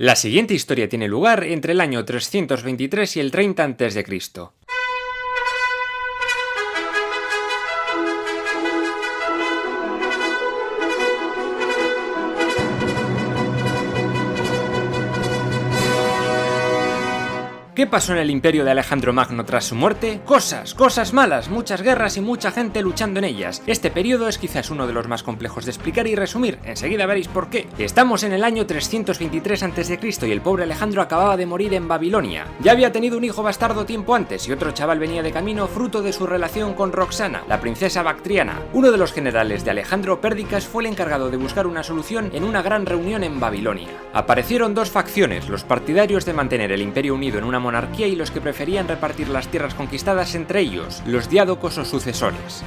La siguiente historia tiene lugar entre el año 323 y el 30 a.C. ¿Qué pasó en el imperio de Alejandro Magno tras su muerte? Cosas malas, muchas guerras y mucha gente luchando en ellas. Este periodo es quizás uno de los más complejos de explicar y resumir, enseguida veréis por qué. Estamos en el año 323 a.C. y el pobre Alejandro acababa de morir en Babilonia. Ya había tenido un hijo bastardo tiempo antes y otro chaval venía de camino fruto de su relación con Roxana, la princesa bactriana. Uno de los generales de Alejandro, Pérdicas, fue el encargado de buscar una solución en una gran reunión en Babilonia. Aparecieron dos facciones, los partidarios de mantener el imperio unido en una monarquía y los que preferían repartir las tierras conquistadas entre ellos, los diádocos o sucesores.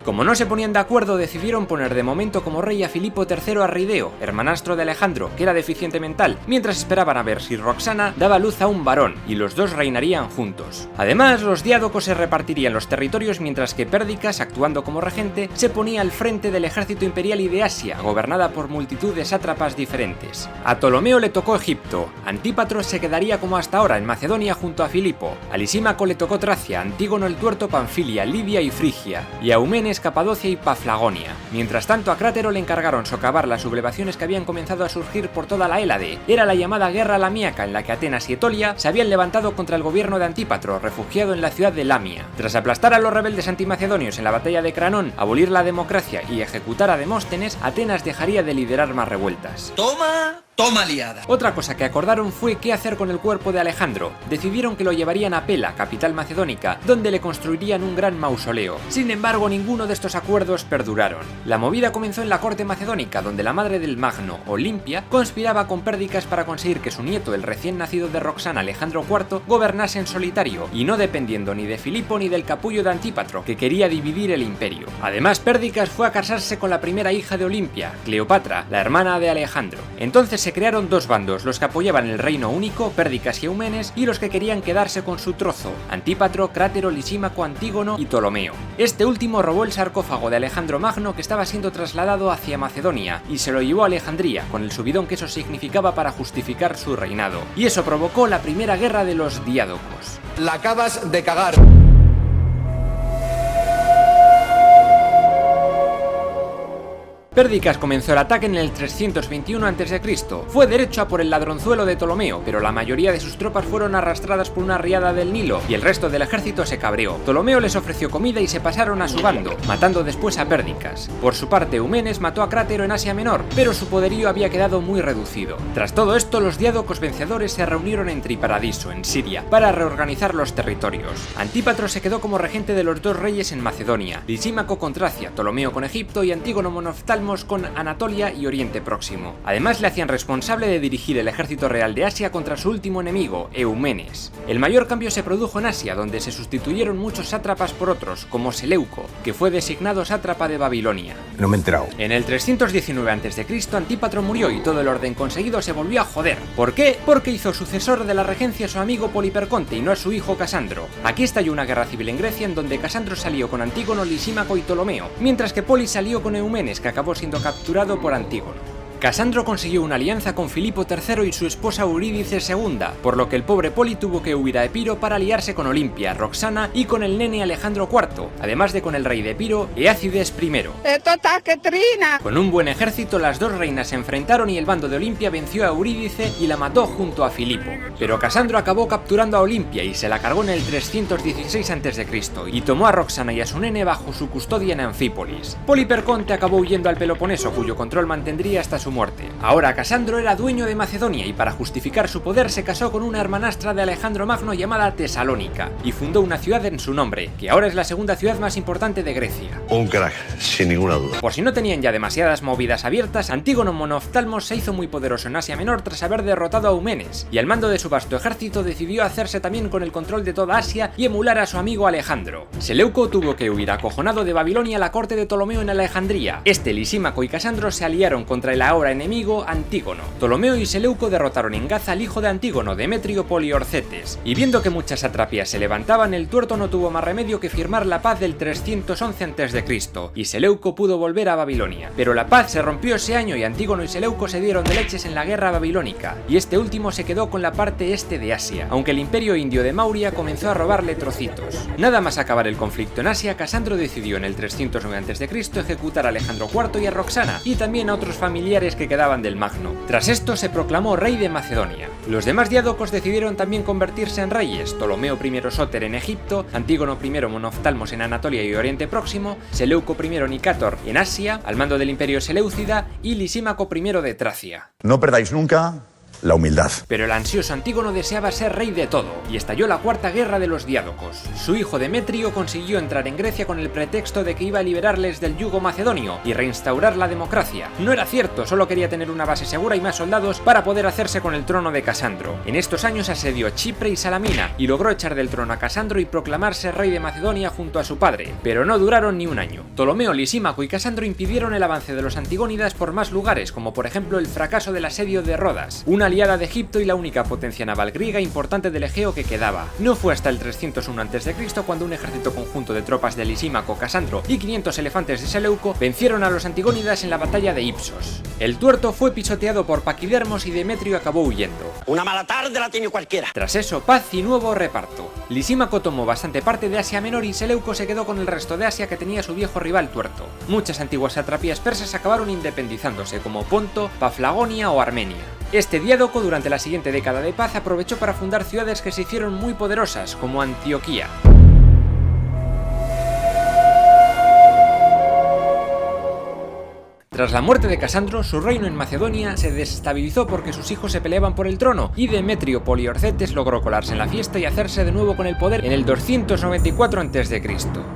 Como no se ponían de acuerdo, decidieron poner de momento como rey a Filipo III Arrideo, hermanastro de Alejandro, que era deficiente mental, mientras esperaban a ver si Roxana daba luz a un varón, y los dos reinarían juntos. Además, los diádocos se repartirían los territorios, mientras que Pérdicas, actuando como regente, se ponía al frente del ejército imperial y de Asia, gobernada por multitud de sátrapas diferentes. A Ptolomeo le tocó Egipto, Antípatro se quedaría como hasta ahora en Macedonia junto a Filipo, a Lisímaco le tocó Tracia, Antígono el Tuerto Panfilia, Libia y Frigia, y a Eumenes Capadocia y Paflagonia. Mientras tanto, a Crátero le encargaron socavar las sublevaciones que habían comenzado a surgir por toda la Hélade. Era la llamada Guerra Lamíaca, en la que Atenas y Etolia se habían levantado contra el gobierno de Antípatro, refugiado en la ciudad de Lamia. Tras aplastar a los rebeldes antimacedonios en la batalla de Cranón, abolir la democracia y ejecutar a Demóstenes, Atenas dejaría de liderar más revueltas. Toma liada. Otra cosa que acordaron fue qué hacer con el cuerpo de Alejandro. Decidieron que lo llevarían a Pela, capital macedónica, donde le construirían un gran mausoleo. Sin embargo, ninguno de estos acuerdos perduraron. La movida comenzó en la corte macedónica, donde la madre del Magno, Olimpia, conspiraba con Pérdicas para conseguir que su nieto, el recién nacido de Roxana, Alejandro IV, gobernase en solitario, y no dependiendo ni de Filipo ni del capullo de Antípatro, que quería dividir el imperio. Además, Pérdicas fue a casarse con la primera hija de Olimpia, Cleopatra, la hermana de Alejandro. Entonces se crearon dos bandos, los que apoyaban el reino único, Pérdicas y Eumenes, y los que querían quedarse con su trozo, Antípatro, Crátero, Lisímaco, Antígono y Ptolomeo. Este último robó el sarcófago de Alejandro Magno que estaba siendo trasladado hacia Macedonia y se lo llevó a Alejandría, con el subidón que eso significaba para justificar su reinado. Y eso provocó la primera guerra de los diádocos. La acabas de cagar. Pérdicas comenzó el ataque en el 321 a.C. Fue derecho a por el ladronzuelo de Ptolomeo, pero la mayoría de sus tropas fueron arrastradas por una riada del Nilo y el resto del ejército se cabreó. Ptolomeo les ofreció comida y se pasaron a su bando, matando después a Pérdicas. Por su parte, Eumenes mató a Crátero en Asia Menor, pero su poderío había quedado muy reducido. Tras todo esto, los diádocos vencedores se reunieron en Triparadiso, en Siria, para reorganizar los territorios. Antípatro se quedó como regente de los dos reyes en Macedonia, Lisímaco con Tracia, Ptolomeo con Egipto y Antígono Monoftalmo con Anatolia y Oriente Próximo. Además, le hacían responsable de dirigir el ejército real de Asia contra su último enemigo, Eumenes. El mayor cambio se produjo en Asia, donde se sustituyeron muchos sátrapas por otros, como Seleuco, que fue designado sátrapa de Babilonia. No me he enterado. En el 319 a.C. Antípatro murió y todo el orden conseguido se volvió a joder. ¿Por qué? Porque hizo sucesor de la regencia a su amigo Poliperconte y no a su hijo Casandro. Aquí estalló una guerra civil en Grecia en donde Casandro salió con Antígono, Lisímaco y Ptolomeo, mientras que Poli salió con Eumenes, que acabó siendo capturado por Antígono. Casandro consiguió una alianza con Filipo III y su esposa Eurídice II, por lo que el pobre Poli tuvo que huir a Epiro para aliarse con Olimpia, Roxana y con el nene Alejandro IV, además de con el rey de Epiro, Eácides I. Con un buen ejército, las dos reinas se enfrentaron y el bando de Olimpia venció a Eurídice y la mató junto a Filipo. Pero Casandro acabó capturando a Olimpia y se la cargó en el 316 a.C. y tomó a Roxana y a su nene bajo su custodia en Anfípolis. Poliperconte acabó huyendo al Peloponeso, cuyo control mantendría hasta su muerte. Ahora Casandro era dueño de Macedonia y para justificar su poder se casó con una hermanastra de Alejandro Magno llamada Tesalónica y fundó una ciudad en su nombre, que ahora es la segunda ciudad más importante de Grecia. Un crack, sin ninguna duda. Por si no tenían ya demasiadas movidas abiertas, Antígono Monoftalmo se hizo muy poderoso en Asia Menor tras haber derrotado a Eumenes, y al mando de su vasto ejército decidió hacerse también con el control de toda Asia y emular a su amigo Alejandro. Seleuco tuvo que huir acojonado de Babilonia a la corte de Ptolomeo en Alejandría. Lisímaco y Casandro se aliaron contra el ahora ahora enemigo, Antígono. Ptolomeo y Seleuco derrotaron en Gaza al hijo de Antígono, Demetrio Poliorcetes, y viendo que muchas satrapías se levantaban, el tuerto no tuvo más remedio que firmar la paz del 311 a.C., y Seleuco pudo volver a Babilonia. Pero la paz se rompió ese año y Antígono y Seleuco se dieron de leches en la guerra babilónica, y este último se quedó con la parte este de Asia, aunque el imperio indio de Mauria comenzó a robarle trocitos. Nada más acabar el conflicto en Asia, Casandro decidió en el 309 a.C. ejecutar a Alejandro IV y a Roxana, y también a otros familiares que quedaban del Magno. Tras esto se proclamó rey de Macedonia. Los demás diádocos decidieron también convertirse en reyes: Ptolomeo I Sóter en Egipto, Antígono I Monoftalmos en Anatolia y Oriente Próximo, Seleuco I Nicátor en Asia, al mando del imperio Seleucida, y Lisímaco I de Tracia. No perdáis nunca la humildad. Pero el ansioso Antígono deseaba ser rey de todo, y estalló la cuarta guerra de los diádocos. Su hijo Demetrio consiguió entrar en Grecia con el pretexto de que iba a liberarles del yugo macedonio y reinstaurar la democracia. No era cierto, solo quería tener una base segura y más soldados para poder hacerse con el trono de Casandro. En estos años asedió Chipre y Salamina, y logró echar del trono a Casandro y proclamarse rey de Macedonia junto a su padre, pero no duraron ni un año. Ptolomeo, Lisímaco y Casandro impidieron el avance de los antigónidas por más lugares, como por ejemplo el fracaso del asedio de Rodas, una aliada de Egipto y la única potencia naval griega importante del Egeo que quedaba. No fue hasta el 301 a.C. cuando un ejército conjunto de tropas de Lisímaco, Casandro y 500 elefantes de Seleuco vencieron a los antigónidas en la batalla de Ipsos. El tuerto fue pisoteado por Paquidermos y Demetrio acabó huyendo. Una mala tarde la tiene cualquiera. Tras eso, paz y nuevo reparto. Lisímaco tomó bastante parte de Asia Menor y Seleuco se quedó con el resto de Asia que tenía su viejo rival tuerto. Muchas antiguas satrapías persas acabaron independizándose, como Ponto, Paflagonia o Armenia. Este diádoco durante la siguiente década de paz aprovechó para fundar ciudades que se hicieron muy poderosas, como Antioquía. Tras la muerte de Casandro, su reino en Macedonia se desestabilizó porque sus hijos se peleaban por el trono, y Demetrio Poliorcetes logró colarse en la fiesta y hacerse de nuevo con el poder en el 294 a.C.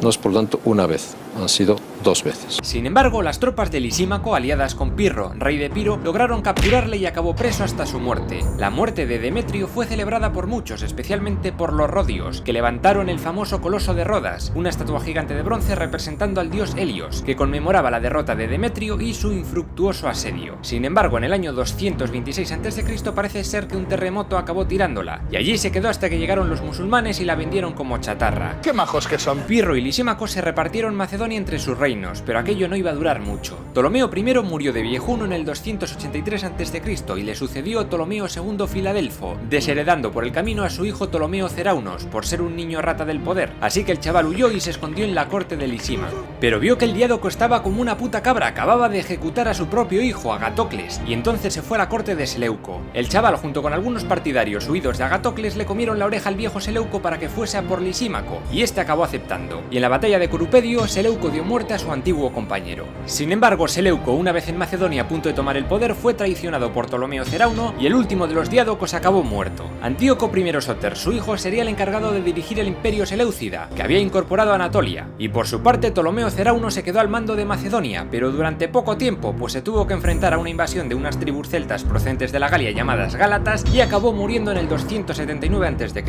No es por tanto una vez, han sido 2 veces. Sin embargo, las tropas de Lisímaco, aliadas con Pirro, rey de Piro, lograron capturarle y acabó preso hasta su muerte. La muerte de Demetrio fue celebrada por muchos, especialmente por los rodios, que levantaron el famoso Coloso de Rodas, una estatua gigante de bronce representando al dios Helios, que conmemoraba la derrota de Demetrio y su infructuoso asedio. Sin embargo, en el año 226 a.C. parece ser que un terremoto acabó tirándola, y allí se quedó hasta que llegaron los musulmanes y la vendieron como chatarra. ¡Qué majos que son! Pirro y Lisímaco se repartieron Macedonia entre sus reinos, pero aquello no iba a durar mucho. Ptolomeo I murió de viejuno en el 283 a.C. y le sucedió Ptolomeo II Filadelfo, desheredando por el camino a su hijo Ptolomeo Ceraunos por ser un niño rata del poder, así que el chaval huyó y se escondió en la corte de Lisímaco. Pero vio que el diádoco estaba como una puta cabra, acababa de ejecutar a su propio hijo, Agatocles, y entonces se fue a la corte de Seleuco. El chaval, junto con algunos partidarios huidos de Agatocles, le comieron la oreja al viejo Seleuco para que fuese a por Lisímaco, y este acabó aceptando, y en la batalla de Corupedio, Seleuco dio muerte a su antiguo compañero. Sin embargo, Seleuco, una vez en Macedonia a punto de tomar el poder, fue traicionado por Ptolomeo Cerauno, y el último de los diádocos acabó muerto. Antíoco I Sóter, su hijo, sería el encargado de dirigir el imperio Seleucida, que había incorporado a Anatolia, y por su parte Ptolomeo Cerauno se quedó al mando de Macedonia, pero durante poco tiempo, pues se tuvo que enfrentar a una invasión de unas tribus celtas procedentes de la Galia llamadas Gálatas, y acabó muriendo en el 279 a.C.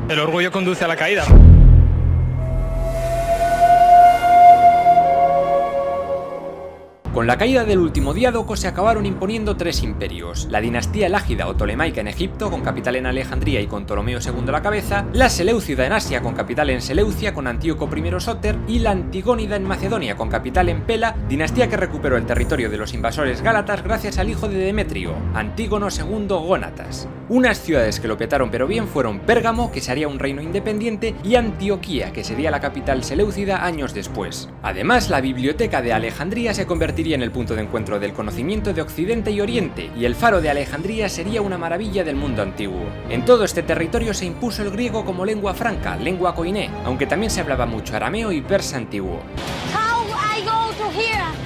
El orgullo conduce a la caída. Con la caída del último diádoco se acabaron imponiendo 3 imperios: la dinastía elágida o tolemaica en Egipto, con capital en Alejandría y con Ptolomeo II a la cabeza, la seleucida en Asia, con capital en Seleucia, con Antíoco I Sóter, y la antigónida en Macedonia, con capital en Pela, dinastía que recuperó el territorio de los invasores gálatas gracias al hijo de Demetrio, Antígono II Gónatas. Unas ciudades que lo petaron pero bien fueron Pérgamo, que sería un reino independiente, y Antioquía, que sería la capital seleucida años después. Además, la biblioteca de Alejandría se convertiría en el punto de encuentro del conocimiento de Occidente y Oriente, y el faro de Alejandría sería una maravilla del mundo antiguo. En todo este territorio se impuso el griego como lengua franca, lengua koiné, aunque también se hablaba mucho arameo y persa antiguo.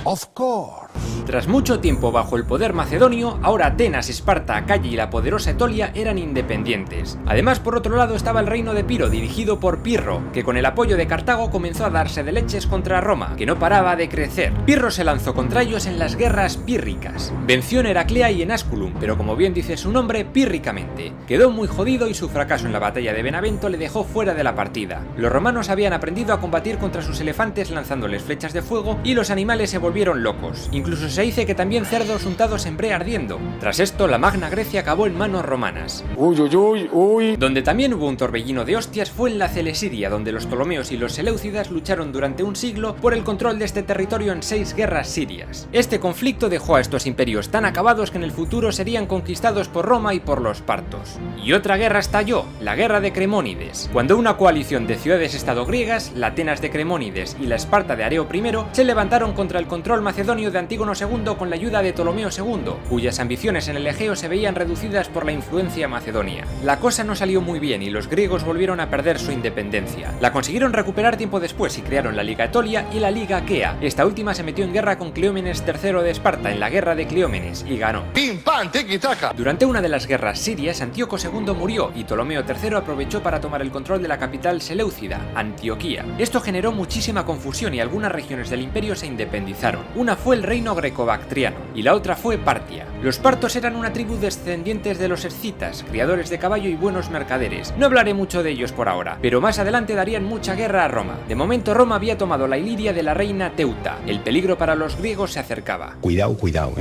Of course. Tras mucho tiempo bajo el poder macedonio, ahora Atenas, Esparta, Acaya y la poderosa Etolia eran independientes. Además, por otro lado estaba el reino de Piro, dirigido por Pirro, que con el apoyo de Cartago comenzó a darse de leches contra Roma, que no paraba de crecer. Pirro se lanzó contra ellos en las guerras pírricas. Venció en Heraclea y en Asculum, pero como bien dice su nombre, pírricamente. Quedó muy jodido y su fracaso en la batalla de Benavento le dejó fuera de la partida. Los romanos habían aprendido a combatir contra sus elefantes lanzándoles flechas de fuego y los animales se volvieron locos. Incluso incluso se dice que también cerdos untados en brea ardiendo. Tras esto, la Magna Grecia acabó en manos romanas. Donde también hubo un torbellino de hostias fue en la Celesiria, donde los ptolomeos y los seleucidas lucharon durante un siglo por el control de este territorio en 6 guerras sirias. Este conflicto dejó a estos imperios tan acabados que en el futuro serían conquistados por Roma y por los partos. Y otra guerra estalló, la guerra de Cremónides, cuando una coalición de ciudades-estado griegas, la Atenas de Cremónides y la Esparta de Areo I, se levantaron contra el control macedonio de Antígono II con la ayuda de Ptolomeo II, cuyas ambiciones en el Egeo se veían reducidas por la influencia macedonia. La cosa no salió muy bien y los griegos volvieron a perder su independencia. La consiguieron recuperar tiempo después y crearon la Liga Etolia y la Liga Aquea. Esta última se metió en guerra con Cleómenes III de Esparta en la guerra de Cleómenes y ganó. ¡Pim, pam, tiki-taka! Durante una de las guerras sirias, Antíoco II murió y Ptolomeo III aprovechó para tomar el control de la capital seleucida, Antioquía. Esto generó muchísima confusión y algunas regiones del imperio se independizaron. Una fue el reino greco-bactriano y la otra fue Partia. Los partos eran una tribu descendientes de los escitas, criadores de caballo y buenos mercaderes. No hablaré mucho de ellos por ahora, pero más adelante darían mucha guerra a Roma. De momento Roma había tomado la Iliria de la reina Teuta. El peligro para los griegos se acercaba. Cuidado, cuidado.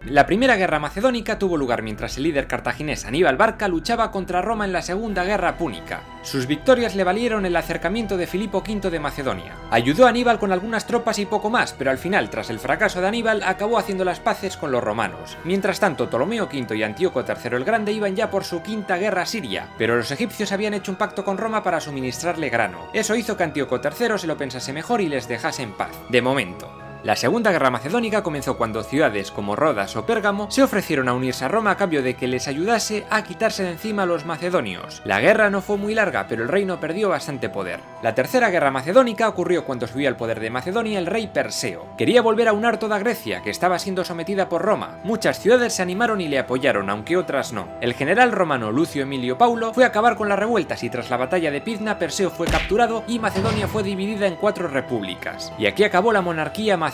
La primera guerra macedónica tuvo lugar mientras el líder cartaginés Aníbal Barca luchaba contra Roma en la segunda guerra púnica. Sus victorias le valieron el acercamiento de Filipo V de Macedonia. Ayudó a Aníbal con algunas tropas y poco más, pero al final, tras el fracaso de Aníbal, acabó haciendo las paces con los romanos. Mientras tanto, Ptolomeo V y Antíoco III el Grande iban ya por su quinta guerra siria, pero los egipcios habían hecho un pacto con Roma para suministrarle grano. Eso hizo que Antíoco III se lo pensase mejor y les dejase en paz, de momento. La Segunda Guerra Macedónica comenzó cuando ciudades como Rodas o Pérgamo se ofrecieron a unirse a Roma a cambio de que les ayudase a quitarse de encima a los macedonios. La guerra no fue muy larga, pero el reino perdió bastante poder. La Tercera Guerra Macedónica ocurrió cuando subió al poder de Macedonia el rey Perseo. Quería volver a unar toda Grecia, que estaba siendo sometida por Roma. Muchas ciudades se animaron y le apoyaron, aunque otras no. El general romano Lucio Emilio Paulo fue a acabar con las revueltas y tras la batalla de Pydna, Perseo fue capturado y Macedonia fue dividida en 4 repúblicas. Y aquí acabó la monarquía macedónica.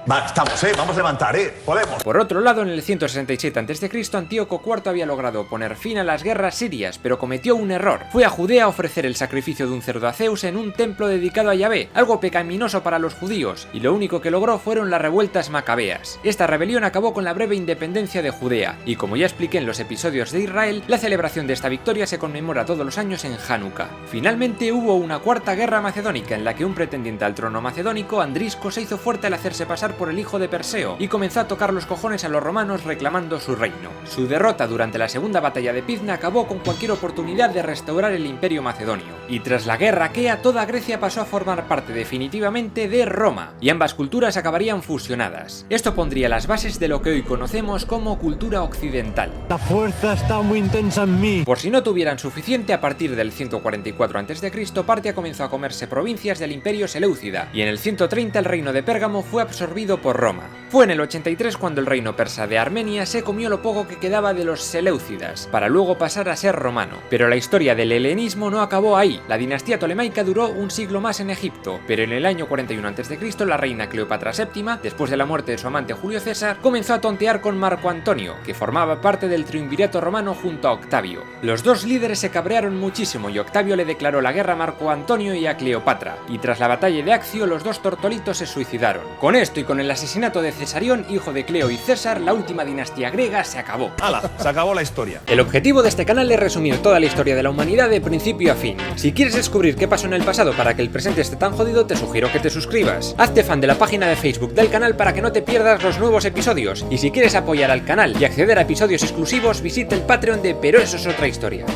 Va, estamos, vamos a levantar, podemos. Por otro lado, en el 167 a.C., Antíoco IV había logrado poner fin a las guerras sirias, pero cometió un error. Fue a Judea a ofrecer el sacrificio de un cerdo a Zeus en un templo dedicado a Yahvé, algo pecaminoso para los judíos, y lo único que logró fueron las revueltas macabeas. Esta rebelión acabó con la breve independencia de Judea, y como ya expliqué en los episodios de Israel, la celebración de esta victoria se conmemora todos los años en Hanukkah. Finalmente hubo una cuarta guerra macedónica en la que un pretendiente al trono macedónico, Andrisco, se hizo fuerte al hacerse pasar por el hijo de Perseo y comenzó a tocar los cojones a los romanos reclamando su reino. Su derrota durante la segunda batalla de Pydna acabó con cualquier oportunidad de restaurar el imperio macedonio, y tras la guerra aquea toda Grecia pasó a formar parte definitivamente de Roma, y ambas culturas acabarían fusionadas. Esto pondría las bases de lo que hoy conocemos como cultura occidental. La fuerza está muy intensa en mí. Por si no tuvieran suficiente, a partir del 144 a.C., Partia comenzó a comerse provincias del imperio seleucida, y en el 130 el reino de Pérgamo fue absorbido por Roma. Fue en el 83 cuando el reino persa de Armenia se comió lo poco que quedaba de los seleucidas, para luego pasar a ser romano. Pero la historia del helenismo no acabó ahí. La dinastía tolemaica duró un siglo más en Egipto, pero en el año 41 a.C. la reina Cleopatra VII, después de la muerte de su amante Julio César, comenzó a tontear con Marco Antonio, que formaba parte del triunvirato romano junto a Octavio. Los dos líderes se cabrearon muchísimo y Octavio le declaró la guerra a Marco Antonio y a Cleopatra, y tras la batalla de Accio los dos tortolitos se suicidaron. Con esto y con el asesinato de Cesarión, hijo de Cleo y César, la última dinastía griega se acabó. ¡Hala! Se acabó la historia. El objetivo de este canal es resumir toda la historia de la humanidad de principio a fin. Si quieres descubrir qué pasó en el pasado para que el presente esté tan jodido, te sugiero que te suscribas. Hazte fan de la página de Facebook del canal para que no te pierdas los nuevos episodios. Y si quieres apoyar al canal y acceder a episodios exclusivos, visita el Patreon de Pero eso es otra historia.